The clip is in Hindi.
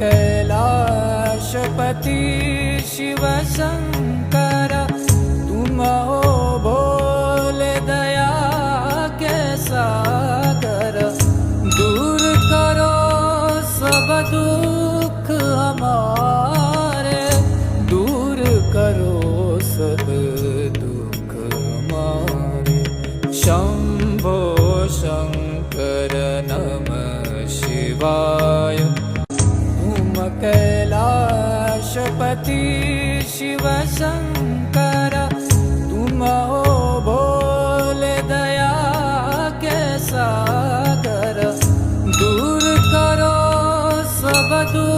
कैलाशपति शिव शंकर, तुम हो भोले दया के सागर। दूर करो सब दुख हमारे, दूर करो सब दुख हमारे। शंभो शंकर नमः शिवाय। तुम कैलाशपति शिव शंकर, तुम हो भोले दया के सागर। दूर करो सब दुख